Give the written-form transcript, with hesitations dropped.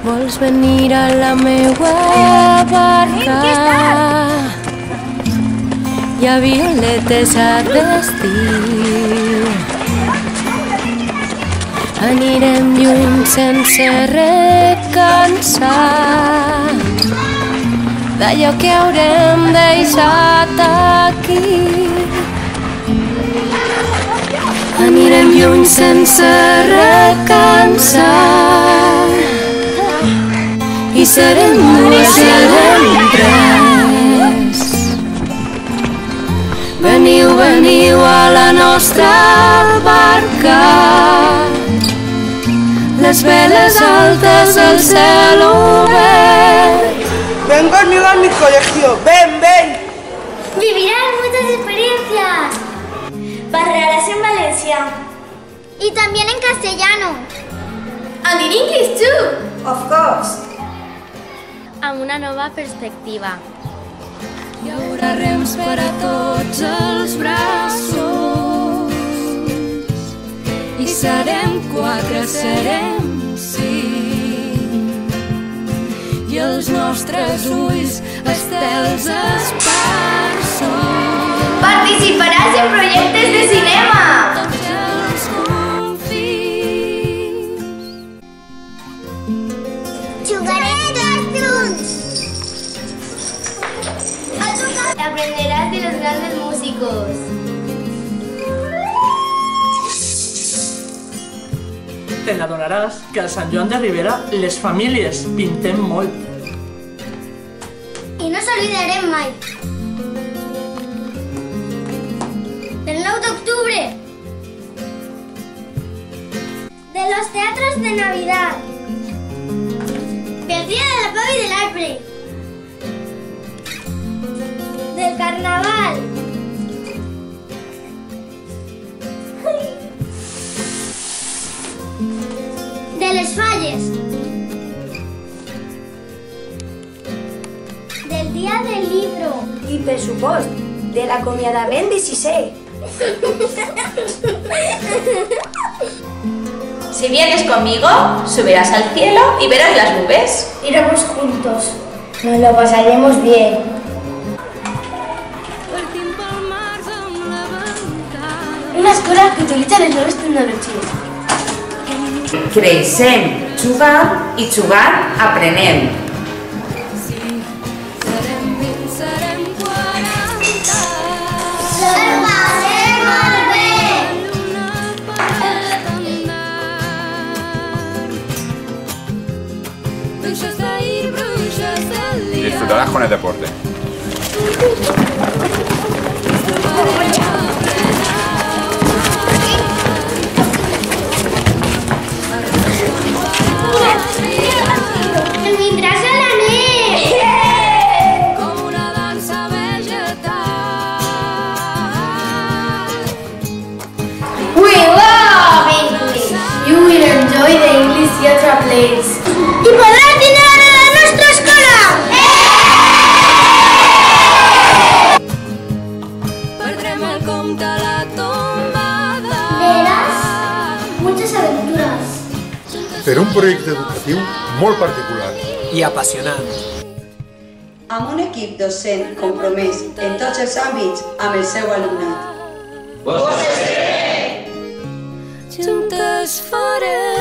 Vols venir a la meua barca? Hi ha violetes a vestir. Anirem lluny sense recansar d'allò que haurem deixat aquí. Anirem lluny sense recansar i serem dues, serem tres. Veniu, veniu a la nostra barca, les veles altes, el cel obert. Ven conmigo a mi colegio, ven, ven. Vivirás muchas experiencias. Parlarás en Valencia. Y también en castellano. And in English too. Of course. Amb una nova perspectiva. Hi haurà rems per a tots els braços i serem 4, serem 5 i els nostres ulls estels esparsos. Participaràs en projectes de cinema. Tots els confins. Jugarem tots junts. Aprenderás de los grandes músicos. Te n'adonaràs que al Sant Joan de Ribera les famílies pintem molt. Y no se olvidarem mai. Del 9 de octubre. De los teatros de Navidad. Del Día de la Pau y del Arbre. Del Carnaval. De les falles. Del Día del Libro. I, per supost, de l'acomiadament de sisè. Si vienes conmigo, subirás al cielo y verás las nubes. Iremos juntos. Nos lo pasaremos bien. Partim pel març amb la bancada. Una escola que utilitza les noves tecnologies. Creixem jugant i jugant aprenem. Serem 20, serem 40. Lo pasem molt bé. Una estendard. Bruixes d'ahir, bruixes del dia. Disfrutarás con el deporte. Vindràs a la neu. Com una dansa vegetal. We love English. You will enjoy the English theatre plays. I podràs dinar a la nostra escola. Perdrem el compte a la tombada. Veràs muchas aventuras. Per un projecte educatiu molt particular. I apassionant. Amb un equip docent compromès en tots els àmbits amb el seu alumnat. Juntes farem